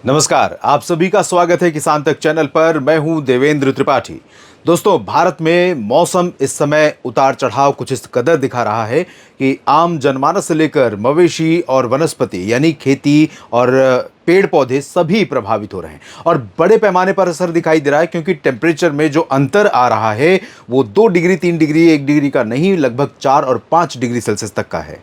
नमस्कार, आप सभी का स्वागत है किसान तक चैनल पर। मैं हूं देवेंद्र त्रिपाठी। दोस्तों, भारत में मौसम इस समय उतार चढ़ाव कुछ इस कदर दिखा रहा है कि आम जनमानस से लेकर मवेशी और वनस्पति यानी खेती और पेड़ पौधे सभी प्रभावित हो रहे हैं और बड़े पैमाने पर असर दिखाई दे रहा है, क्योंकि टेम्परेचर में जो अंतर आ रहा है वो 2 डिग्री 3 डिग्री 1 डिग्री का नहीं, लगभग 4 और 5 डिग्री सेल्सियस तक का है।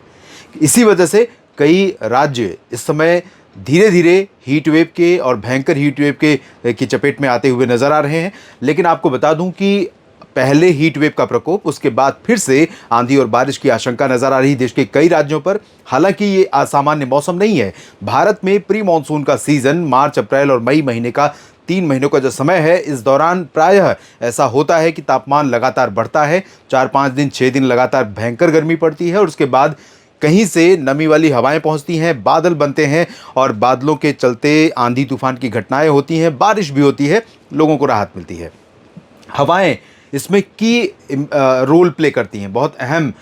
इसी वजह से कई राज्य इस समय धीरे धीरे हीट वेव के और भयंकर हीट वेव के की चपेट में आते हुए नजर आ रहे हैं। लेकिन आपको बता दूं कि पहले हीट वेव का प्रकोप, उसके बाद फिर से आंधी और बारिश की आशंका नजर आ रही देश के कई राज्यों पर। हालांकि ये असामान्य मौसम नहीं है। भारत में प्री मानसून का सीजन मार्च, अप्रैल और मई महीने का 3 महीनों का जो समय है, इस दौरान प्रायः ऐसा होता है कि तापमान लगातार बढ़ता है। 4-5 दिन 6 दिन लगातार भयंकर गर्मी पड़ती है और उसके बाद कहीं से नमी वाली हवाएं पहुंचती हैं, बादल बनते हैं और बादलों के चलते आंधी तूफान की घटनाएं होती हैं, बारिश भी होती है, लोगों को राहत मिलती है। हवाएं इसमें की रोल प्ले करती हैं, बहुत अहम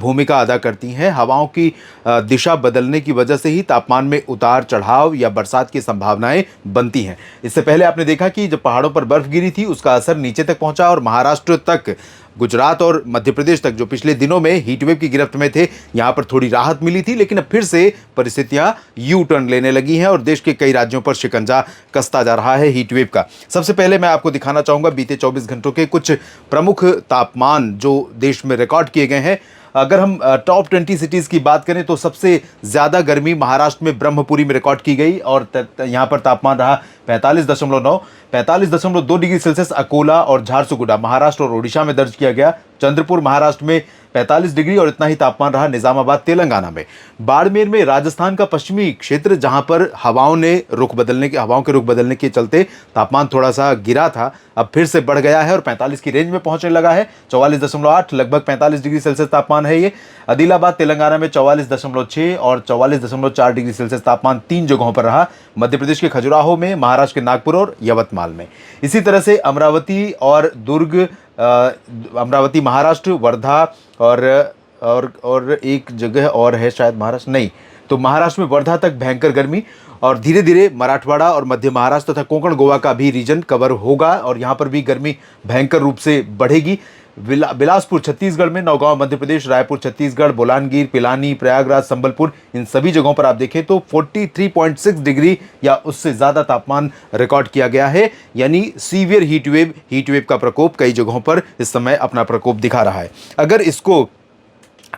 भूमिका अदा करती हैं। हवाओं की दिशा बदलने की वजह से ही तापमान में उतार चढ़ाव या बरसात की संभावनाएं बनती हैं। इससे पहले आपने देखा कि जब पहाड़ों पर बर्फ गिरी थी, उसका असर नीचे तक पहुंचा और महाराष्ट्र तक, गुजरात और मध्य प्रदेश तक, जो पिछले दिनों में हीटवेव की गिरफ्त में थे, यहाँ पर थोड़ी राहत मिली थी। लेकिन अब फिर से परिस्थितियां यू टर्न लेने लगी हैं और देश के कई राज्यों पर शिकंजा कसता जा रहा है हीटवेव का। सबसे पहले मैं आपको दिखाना चाहूँगा बीते 24 घंटों के कुछ प्रमुख तापमान जो देश में रिकॉर्ड किए गए हैं। अगर हम टॉप 20 सिटीज़ की बात करें तो सबसे ज़्यादा गर्मी महाराष्ट्र में ब्रह्मपुरी में रिकॉर्ड की गई और यहाँ पर तापमान रहा 45.2 डिग्री सेल्सियस। अकोला और झारसुगुडा महाराष्ट्र और ओडिशा में दर्ज किया गया। चंद्रपुर महाराष्ट्र में 45 डिग्री और इतना ही तापमान रहा निजामाबाद तेलंगाना में। बाड़मेर में राजस्थान का पश्चिमी क्षेत्र, जहां पर हवाओं के रुख बदलने के चलते तापमान थोड़ा सा गिरा था, अब फिर से बढ़ गया है और 45 की रेंज में पहुंचने लगा है। 44.8 लगभग 45 डिग्री सेल्सियस तापमान है ये। आदिलाबाद तेलंगाना में 44.6 और 44.4 डिग्री सेल्सियस तापमान 3 जगहों पर रहा। मध्य प्रदेश के खजुराहो में, महाराष्ट्र के नागपुर और यवतमाल में। इसी तरह से अमरावती और दुर्ग, अमरावती महाराष्ट्र, वर्धा और एक जगह और है शायद महाराष्ट्र नहीं, तो महाराष्ट्र में वर्धा तक भयंकर गर्मी और धीरे धीरे मराठवाड़ा और मध्य महाराष्ट्र तथा कोंकण गोवा का भी रीजन कवर होगा और यहाँ पर भी गर्मी भयंकर रूप से बढ़ेगी। बिलासपुर छत्तीसगढ़ में, नौगांव मध्य प्रदेश, रायपुर छत्तीसगढ़, बोलानगीर, पिलानी, प्रयागराज, संबलपुर, इन सभी जगहों पर आप देखें तो 43.6 डिग्री या उससे ज़्यादा तापमान रिकॉर्ड किया गया है। यानी सीवियर हीटवेव का प्रकोप कई जगहों पर इस समय अपना प्रकोप दिखा रहा है। अगर इसको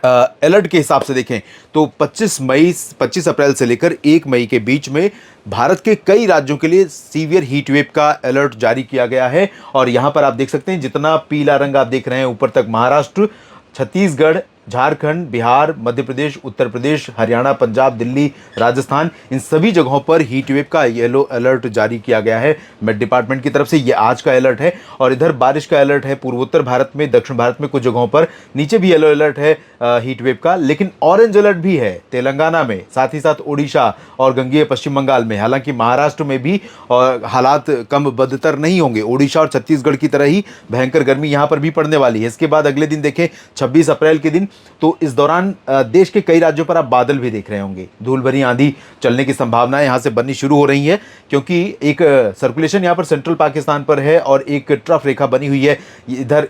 अलर्ट के हिसाब से देखें तो 25 अप्रैल से लेकर 1 मई के बीच में भारत के कई राज्यों के लिए सीवियर हीट वेव का अलर्ट जारी किया गया है। और यहां पर आप देख सकते हैं, जितना पीला रंग आप देख रहे हैं ऊपर तक, महाराष्ट्र, छत्तीसगढ़, झारखंड, बिहार, मध्य प्रदेश, उत्तर प्रदेश, हरियाणा, पंजाब, दिल्ली, राजस्थान, इन सभी जगहों पर हीट वेव का येलो अलर्ट जारी किया गया है मेट डिपार्टमेंट की तरफ से। ये आज का अलर्ट है। और इधर बारिश का अलर्ट है पूर्वोत्तर भारत में, दक्षिण भारत में कुछ जगहों पर। नीचे भी येलो अलर्ट है हीट वेव का, लेकिन ऑरेंज अलर्ट भी है तेलंगाना में, साथ ही साथ ओडिशा और गंगेय पश्चिम बंगाल में। हालांकि महाराष्ट्र में भी हालात कम बदतर नहीं होंगे, ओडिशा और छत्तीसगढ़ की तरह ही भयंकर गर्मी यहाँ पर भी पड़ने वाली है। इसके बाद अगले दिन देखें 26 अप्रैल के दिन, तो इस दौरान देश के कई राज्यों पर आप बादल भी देख रहे होंगे। धूल भरी आंधी चलने की संभावनाएं यहां से बननी शुरू हो रही हैं, क्योंकि एक सर्कुलेशन यहां पर सेंट्रल पाकिस्तान पर है और एक ट्रफ रेखा बनी हुई है इधर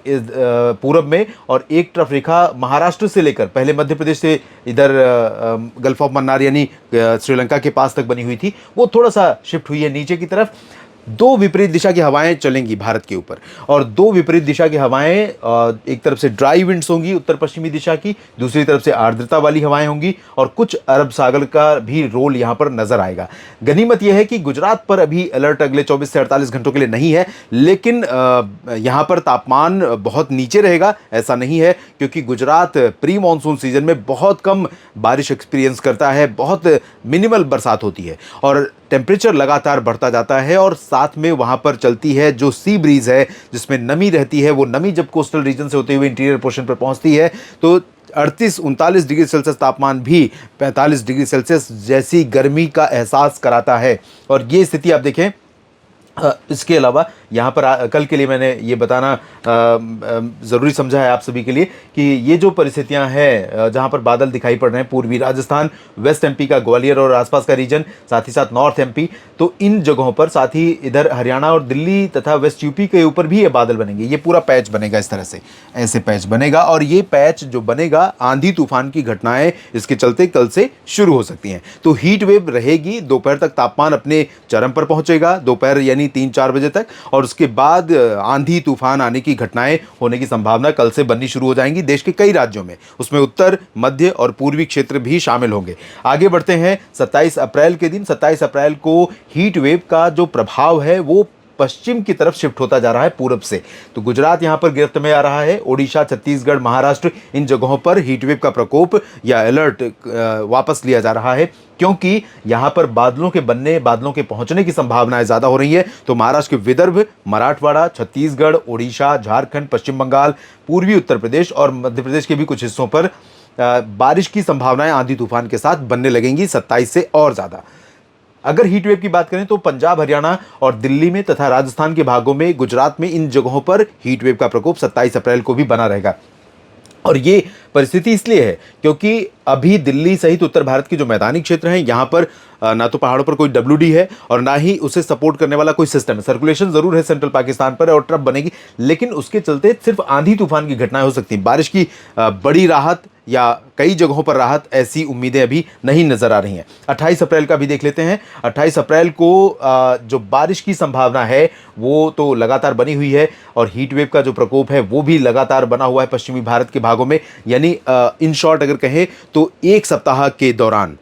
पूरब में, और एक ट्रफ रेखा महाराष्ट्र से लेकर पहले मध्य प्रदेश से इधर गल्फ ऑफ मन्नार यानी श्रीलंका के पास तक बनी हुई थी, वो थोड़ा सा शिफ्ट हुई है नीचे की तरफ। 2 विपरीत दिशा की हवाएं चलेंगी भारत के ऊपर और 2 विपरीत दिशा की हवाएं, एक तरफ से ड्राई विंड्स होंगी उत्तर पश्चिमी दिशा की, दूसरी तरफ से आर्द्रता वाली हवाएं होंगी और कुछ अरब सागर का भी रोल यहां पर नजर आएगा। गनीमत यह है कि गुजरात पर अभी अलर्ट अगले 24 से 48 घंटों के लिए नहीं है, लेकिन यहां पर तापमान बहुत नीचे रहेगा ऐसा नहीं है, क्योंकि गुजरात प्री मानसून सीजन में बहुत कम बारिश एक्सपीरियंस करता है, बहुत मिनिमल बरसात होती है और टेम्परेचर लगातार बढ़ता जाता है। और साथ में वहां पर चलती है जो सी ब्रीज है, जिसमें नमी रहती है, वो नमी जब कोस्टल रीजन से होते हुए इंटीरियर पोर्शन पर पहुंचती है तो 38-39 डिग्री सेल्सियस तापमान भी 45 डिग्री सेल्सियस जैसी गर्मी का एहसास कराता है। और ये स्थिति आप देखें, इसके अलावा यहाँ पर कल के लिए मैंने ये बताना ज़रूरी समझा है आप सभी के लिए कि ये जो परिस्थितियाँ हैं जहाँ पर बादल दिखाई पड़ रहे हैं, पूर्वी राजस्थान, वेस्ट एमपी का ग्वालियर और आसपास का रीजन, साथ ही साथ नॉर्थ एमपी, तो इन जगहों पर, साथ ही इधर हरियाणा और दिल्ली तथा वेस्ट यूपी के ऊपर भी ये बादल बनेंगे। ये पूरा पैच बनेगा इस तरह से, ऐसे पैच बनेगा, और ये पैच जो बनेगा, आंधी तूफान की घटनाएं इसके चलते कल से शुरू हो सकती हैं। तो हीट वेव रहेगी, दोपहर तक तापमान अपने चरम पर पहुंचेगा, दोपहर यानी 3-4 बजे तक, और उसके बाद आंधी तूफान आने की घटनाएं होने की संभावना कल से बननी शुरू हो जाएंगी देश के कई राज्यों में, उसमें उत्तर, मध्य और पूर्वी क्षेत्र भी शामिल होंगे। आगे बढ़ते हैं 27 अप्रैल के दिन। 27 अप्रैल को हीट वेव का जो प्रभाव है वो पश्चिम की तरफ शिफ्ट होता जा रहा है, पूरब से। तो गुजरात यहां पर गिरफ्त में आ रहा है, ओडिशा, छत्तीसगढ़, महाराष्ट्र, इन जगहों पर हीटवेव का प्रकोप या अलर्ट वापस लिया जा रहा है, क्योंकि यहां पर बादलों के बनने, बादलों के पहुंचने की संभावनाएं ज्यादा हो रही है। तो महाराष्ट्र के विदर्भ, मराठवाड़ा, छत्तीसगढ़, ओडिशा, झारखंड, पश्चिम बंगाल, पूर्वी उत्तर प्रदेश और मध्य प्रदेश के भी कुछ हिस्सों पर बारिश की संभावनाएं आंधी तूफान के साथ बनने लगेंगी 27 से और ज्यादा। अगर हीट वेव की बात करें तो पंजाब, हरियाणा और दिल्ली में तथा राजस्थान के भागों में, गुजरात में, इन जगहों पर हीट वेव का प्रकोप 27 अप्रैल को भी बना रहेगा। और ये परिस्थिति इसलिए है क्योंकि अभी दिल्ली सहित उत्तर भारत के जो मैदानी क्षेत्र हैं, यहाँ पर ना तो पहाड़ों पर कोई डब्ल्यूडी है और ना ही उसे सपोर्ट करने वाला कोई सिस्टम है। सर्कुलेशन जरूर है सेंट्रल पाकिस्तान पर और ट्रफ बनेगी, लेकिन उसके चलते सिर्फ आंधी तूफान की घटनाएं हो सकती हैं। बारिश की बड़ी राहत या कई जगहों पर राहत, ऐसी उम्मीदें अभी नहीं नजर आ रही हैं। 28 अप्रैल का भी देख लेते हैं। 28 अप्रैल को जो बारिश की संभावना है वो तो लगातार बनी हुई है, और हीट वेव का जो प्रकोप है वो भी लगातार बना हुआ है पश्चिमी भारत के भागों में। यानी इन शॉर्ट अगर कहें तो एक सप्ताह के दौरान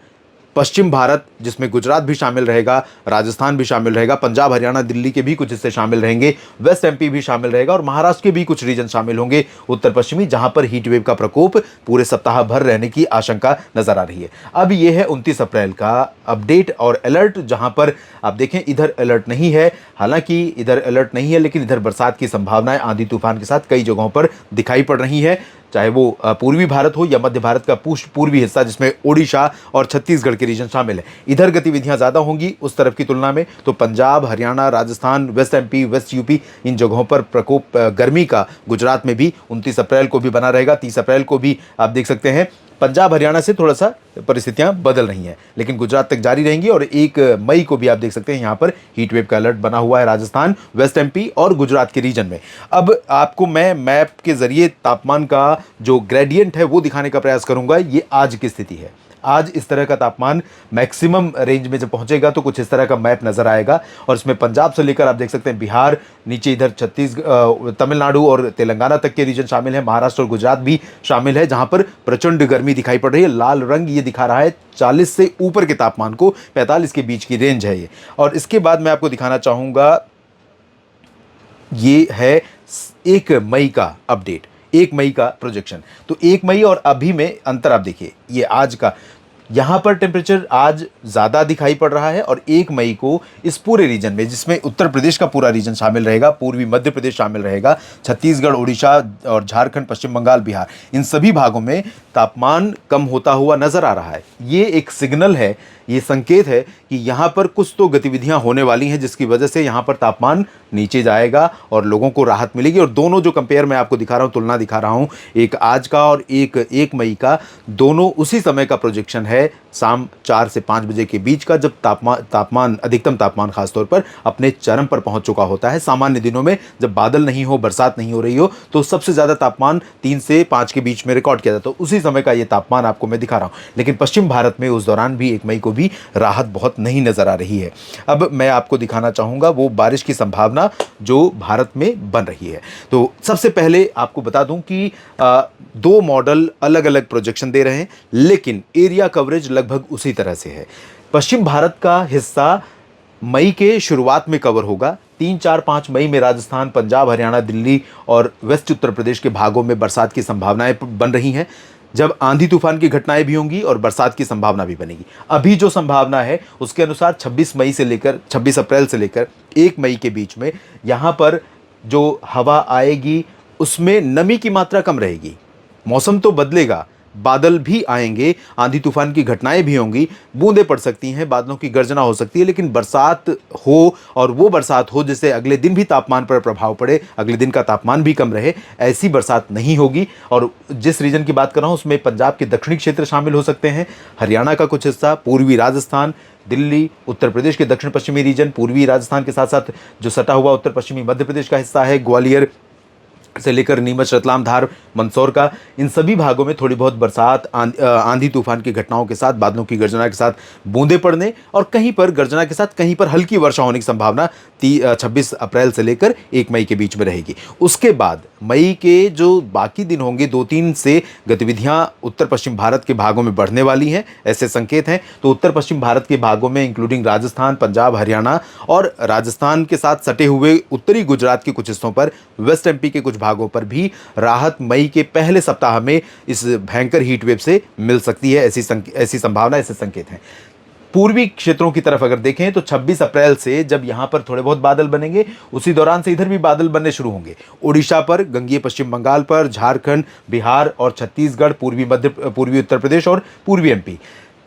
पश्चिम भारत, जिसमें गुजरात भी शामिल रहेगा, राजस्थान भी शामिल रहेगा, पंजाब, हरियाणा, दिल्ली के भी कुछ हिस्से शामिल रहेंगे, वेस्ट एमपी भी शामिल रहेगा और महाराष्ट्र के भी कुछ रीजन शामिल होंगे उत्तर पश्चिमी, जहां पर हीट वेव का प्रकोप पूरे सप्ताह भर रहने की आशंका नजर आ रही है। अब यह है 29 अप्रैल का अपडेट और अलर्ट, जहां पर आप देखें इधर अलर्ट नहीं है, हालांकि इधर अलर्ट नहीं है, लेकिन इधर बरसात की संभावनाएं आंधी तूफान के साथ कई जगहों पर दिखाई पड़ रही है, चाहे वो पूर्वी भारत हो या मध्य भारत का पूर्वी हिस्सा, जिसमें ओडिशा और छत्तीसगढ़ के रीजन शामिल है। इधर गतिविधियां ज्यादा होंगी उस तरफ की तुलना में। तो Punjab, Haryana, Rajasthan, west MP, west UP, इन जगहों पर प्रकोप गर्मी का गुजरात में भी 29 अप्रैल को भी बना रहेगा। 30 अप्रैल को भी आप देख सकते हैं पंजाब, हरियाणा से थोड़ा सा परिस्थितियां बदल रही हैं, लेकिन गुजरात तक जारी रहेंगी। और 1 मई को भी आप देख सकते हैं यहाँ पर हीट वेव का अलर्ट बना हुआ है राजस्थान, वेस्ट एमपी और गुजरात के रीजन में। अब आपको मैं मैप के जरिए तापमान का जो ग्रेडियंट है वो दिखाने का प्रयास करूंगा। ये आज की स्थिति है। आज इस तरह का तापमान मैक्सिमम रेंज में जब पहुंचेगा तो कुछ इस तरह का मैप नजर आएगा, और इसमें पंजाब से लेकर आप देख सकते हैं बिहार, नीचे इधर तमिलनाडु और तेलंगाना तक के रीजन शामिल है, महाराष्ट्र और गुजरात भी शामिल है, जहां पर प्रचंड गर्मी दिखाई पड़ रही है। लाल रंग ये दिखा रहा है 40 से ऊपर के तापमान को, 45 के बीच की रेंज है ये। और इसके बाद मैं आपको दिखाना चाहूंगा, ये है 1 मई का अपडेट, 1 मई का प्रोजेक्शन। तो 1 मई और अभी में अंतर आप देखिए, ये आज का, यहां पर टेम्परेचर आज ज़्यादा दिखाई पड़ रहा है, और 1 मई को इस पूरे रीजन में, जिसमें उत्तर प्रदेश का पूरा रीजन शामिल रहेगा, पूर्वी मध्य प्रदेश शामिल रहेगा, छत्तीसगढ़, उड़ीसा और झारखंड, पश्चिम बंगाल, बिहार, इन सभी भागों में तापमान कम होता हुआ नजर आ रहा है। ये एक सिग्नल है, ये संकेत है कि यहाँ पर कुछ तो गतिविधियाँ होने वाली हैं, जिसकी वजह से यहाँ पर तापमान नीचे जाएगा और लोगों को राहत मिलेगी। और दोनों जो कंपेयर मैं आपको दिखा रहा हूँ, तुलना दिखा रहा हूँ, एक आज का और एक 1 मई का, दोनों उसी समय का प्रोजेक्शन है, शाम 4 से 5 बजे के बीच का, जब तापमान अधिकतम तापमान खासतौर पर अपने चरम पर पहुंच चुका होता है। सामान्य दिनों में जब बादल नहीं हो, बरसात नहीं हो रही हो, तो सबसे ज़्यादा तापमान 3 से 5 के बीच में रिकॉर्ड किया जाता है। उसी समय का ये तापमान आपको मैं दिखा रहा हूँ, लेकिन पश्चिम भारत में उस दौरान भी 1 मई को भी राहत बहुत नहीं नजर आ रही है। अब मैं आपको दिखाना चाहूँगा वो बारिश की संभावना जो भारत में बन रही है। तो सबसे पहले आपको बता दूं कि 2 मॉडल अलग अलग प्रोजेक्शन दे रहे हैं, लेकिन एरिया कवरेज लगभग उसी तरह से है। पश्चिम भारत का हिस्सा मई के शुरुआत में कवर होगा। 3, 4, 5 मई में राजस्थान, पंजाब, हरियाणा, दिल्ली और वेस्ट उत्तर प्रदेश के भागों में बरसात की संभावनाएं बन रही हैं, जब आंधी तूफान की घटनाएं भी होंगी और बरसात की संभावना भी बनेगी। अभी जो संभावना है उसके अनुसार 26 अप्रैल से लेकर 1 मई के बीच में यहाँ पर जो हवा आएगी उसमें नमी की मात्रा कम रहेगी। मौसम तो बदलेगा, बादल भी आएंगे, आंधी तूफान की घटनाएं भी होंगी, बूंदें पड़ सकती हैं, बादलों की गर्जना हो सकती है, लेकिन बरसात हो और वो बरसात हो जिससे अगले दिन भी तापमान पर प्रभाव पड़े, अगले दिन का तापमान भी कम रहे, ऐसी बरसात नहीं होगी। और जिस रीजन की बात कर रहा हूं उसमें पंजाब के दक्षिणी क्षेत्र शामिल हो सकते हैं, हरियाणा का कुछ हिस्सा, पूर्वी राजस्थान, दिल्ली, उत्तर प्रदेश के दक्षिण पश्चिमी रीजन, पूर्वी राजस्थान के साथ साथ जो सटा हुआ उत्तर पश्चिमी मध्य प्रदेश का हिस्सा है, ग्वालियर से लेकर नीमच, रतलाम, धार, मंदसौर का, इन सभी भागों में थोड़ी बहुत बरसात, आंधी तूफान की घटनाओं के साथ, बादलों की गर्जना के साथ बूंदे पड़ने और कहीं पर गर्जना के साथ कहीं पर हल्की वर्षा होने की संभावना 26 अप्रैल से लेकर 1 मई के बीच में रहेगी। उसके बाद मई के जो बाकी दिन होंगे, 2-3 से गतिविधियां उत्तर पश्चिम भारत के भागों में बढ़ने वाली हैं, ऐसे संकेत हैं। तो उत्तर पश्चिम भारत के भागों में इंक्लूडिंग राजस्थान, पंजाब, हरियाणा और राजस्थान के साथ सटे हुए उत्तरी गुजरात के कुछ हिस्सों पर, वेस्ट एमपी के कुछ भागों पर भी राहत मई के पहले सप्ताह में इस भयंकर हीट वेव से मिल सकती है, ऐसी संभावना, ऐसे संकेत हैं। पूर्वी क्षेत्रों की तरफ अगर देखें तो 26 अप्रैल से जब यहां पर थोड़े बहुत बादल बनेंगे, उसी दौरान से इधर भी बादल बनने शुरू होंगे। ओडिशा पर, गंगीय पश्चिम बंगाल पर, झारखंड, बिहार और छत्तीसगढ़, पूर्वी उत्तर प्रदेश और पूर्वी एमपी।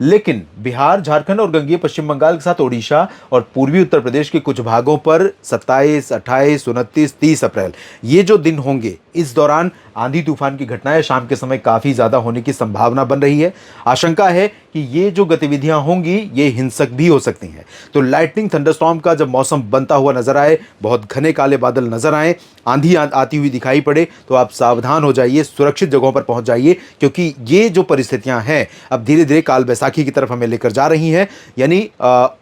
लेकिन बिहार, झारखंड और गंगीय पश्चिम बंगाल के साथ ओडिशा और पूर्वी उत्तर प्रदेश के कुछ भागों पर 27, 28, 29, 30 अप्रैल ये जो दिन होंगे, इस दौरान आंधी तूफान की घटनाएं शाम के समय काफ़ी ज़्यादा होने की संभावना बन रही है। आशंका है कि ये जो गतिविधियां होंगी ये हिंसक भी हो सकती हैं। तो लाइटनिंग, थंडरस्टॉर्म का जब मौसम बनता हुआ नजर आए, बहुत घने काले बादल नजर आए, आंधी आती हुई दिखाई पड़े, तो आप सावधान हो जाइए, सुरक्षित जगहों पर पहुंच जाइए, क्योंकि ये जो परिस्थितियां हैं अब धीरे धीरे काल बैसाखी की तरफ हमें लेकर जा रही हैं। यानी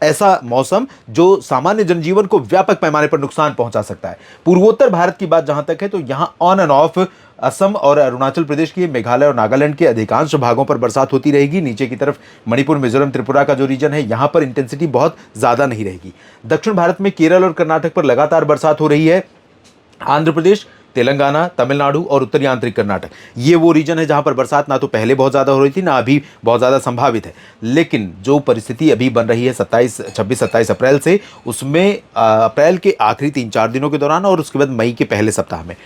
ऐसा मौसम जो सामान्य जनजीवन को व्यापक पैमाने पर नुकसान पहुंचा सकता है। पूर्वोत्तर भारत की बात जहां तक है तो यहां ऑन एंड ऑफ असम और अरुणाचल प्रदेश के, मेघालय और नागालैंड के अधिकांश भागों पर बरसात होती रहेगी। नीचे की तरफ मणिपुर, मिजोरम, त्रिपुरा का जो रीजन है, यहां पर इंटेंसिटी बहुत ज्यादा नहीं रहेगी। दक्षिण भारत में केरल और कर्नाटक पर लगातार बरसात हो रही है। आंध्र प्रदेश, तेलंगाना, तमिलनाडु और उत्तरी आंतरिक कर्नाटक, ये वो रीजन है जहां पर बरसात ना तो पहले बहुत ज़्यादा हो रही थी, ना अभी बहुत ज़्यादा संभावित है। लेकिन जो परिस्थिति अभी बन रही है 26-27 अप्रैल से, उसमें अप्रैल के आखिरी 3-4 दिनों के दौरान और उसके बाद मई के पहले सप्ताह में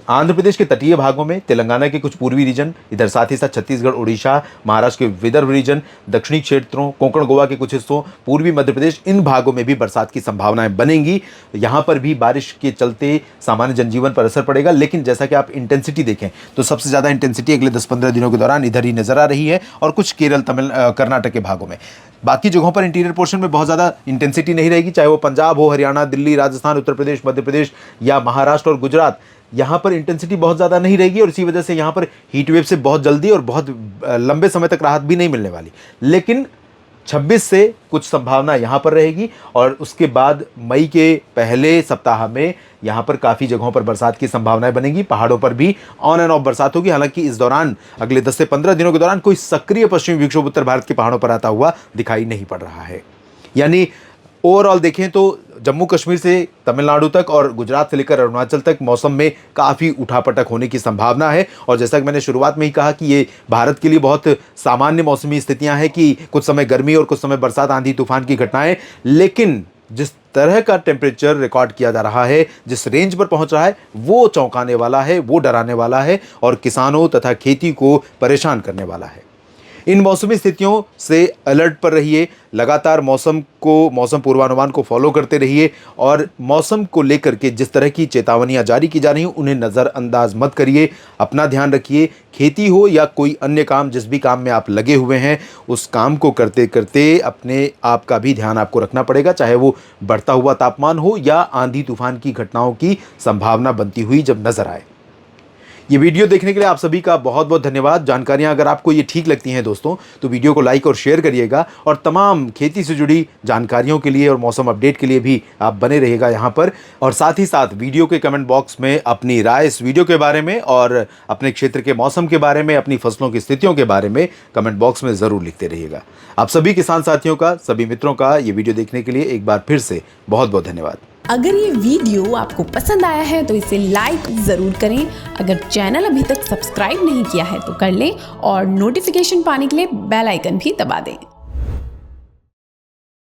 आंध्र प्रदेश के तटीय भागों में, तेलंगाना के कुछ पूर्वी रीजन, इधर साथ ही साथ छत्तीसगढ़, उड़ीसा, महाराष्ट्र के विदर्भ रीजन, दक्षिणी क्षेत्रों, कोंकण गोवा के कुछ हिस्सों, पूर्वी मध्य प्रदेश, इन भागों में भी बरसात की संभावनाएं बनेंगी। यहां पर भी बारिश के चलते सामान्य जनजीवन पर असर पड़ेगा। लेकिन जैसा कि आप इंटेंसिटी देखें तो सबसे ज़्यादा इंटेंसिटी अगले 10-15 दिनों के दौरान इधर ही नजर आ रही है और कुछ केरल, कर्नाटक के भागों में। बाकी जगहों पर इंटीरियर पोर्शन में बहुत ज़्यादा इंटेंसिटी नहीं रहेगी, चाहे वो पंजाब हो, हरियाणा, दिल्ली, राजस्थान, उत्तर प्रदेश, मध्य प्रदेश या महाराष्ट्र और गुजरात। यहाँ पर इंटेंसिटी बहुत ज़्यादा नहीं रहेगी और इसी वजह से यहाँ पर हीट वेव से बहुत जल्दी और बहुत लंबे समय तक राहत भी नहीं मिलने वाली। लेकिन 26 से कुछ संभावना यहाँ पर रहेगी और उसके बाद मई के पहले सप्ताह में यहाँ पर काफ़ी जगहों पर बरसात की संभावनाएं बनेगी। पहाड़ों पर भी ऑन एंड ऑफ बरसात होगी। हालांकि इस दौरान अगले 10 से 15 दिनों के दौरान कोई सक्रिय पश्चिमी विक्षोभ उत्तर भारत के पहाड़ों पर आता हुआ दिखाई नहीं पड़ रहा है। यानी ओवरऑल देखें तो जम्मू कश्मीर से तमिलनाडु तक और गुजरात से लेकर अरुणाचल तक मौसम में काफ़ी उठापटक होने की संभावना है। और जैसा कि मैंने शुरुआत में ही कहा कि ये भारत के लिए बहुत सामान्य मौसमी स्थितियां हैं कि कुछ समय गर्मी और कुछ समय बरसात, आंधी तूफान की घटनाएं। लेकिन जिस तरह का टेम्परेचर रिकॉर्ड किया जा रहा है, जिस रेंज पर पहुंच रहा है, वो चौंकाने वाला है, वो डराने वाला है और किसानों तथा खेती को परेशान करने वाला है। इन मौसमी स्थितियों से अलर्ट पर रहिए, लगातार मौसम पूर्वानुमान को फॉलो करते रहिए और मौसम को लेकर के जिस तरह की चेतावनियां जारी की जा रही हैं उन्हें नज़रअंदाज मत करिए। अपना ध्यान रखिए। खेती हो या कोई अन्य काम, जिस भी काम में आप लगे हुए हैं, उस काम को करते करते अपने आप का भी ध्यान आपको रखना पड़ेगा, चाहे वो बढ़ता हुआ तापमान हो या आंधी तूफान की घटनाओं की संभावना बनती हुई जब नजर आए। ये वीडियो देखने के लिए आप सभी का बहुत बहुत धन्यवाद। जानकारियां अगर आपको ये ठीक लगती हैं दोस्तों, तो वीडियो को लाइक और शेयर करिएगा और तमाम खेती से जुड़ी जानकारियों के लिए और मौसम अपडेट के लिए भी आप बने रहिएगा यहाँ पर। और साथ ही साथ वीडियो के कमेंट बॉक्स में अपनी राय इस वीडियो के बारे में और अपने क्षेत्र के मौसम के बारे में, अपनी फसलों की स्थितियों के बारे में कमेंट बॉक्स में ज़रूर लिखते रहिएगा। आप सभी किसान साथियों का, सभी मित्रों का ये वीडियो देखने के लिए एक बार फिर से बहुत बहुत धन्यवाद। अगर ये वीडियो आपको पसंद आया है तो इसे लाइक ज़रूर करें। अगर चैनल अभी तक सब्सक्राइब नहीं किया है तो कर लें और नोटिफिकेशन पाने के लिए बेल आइकन भी दबा दें।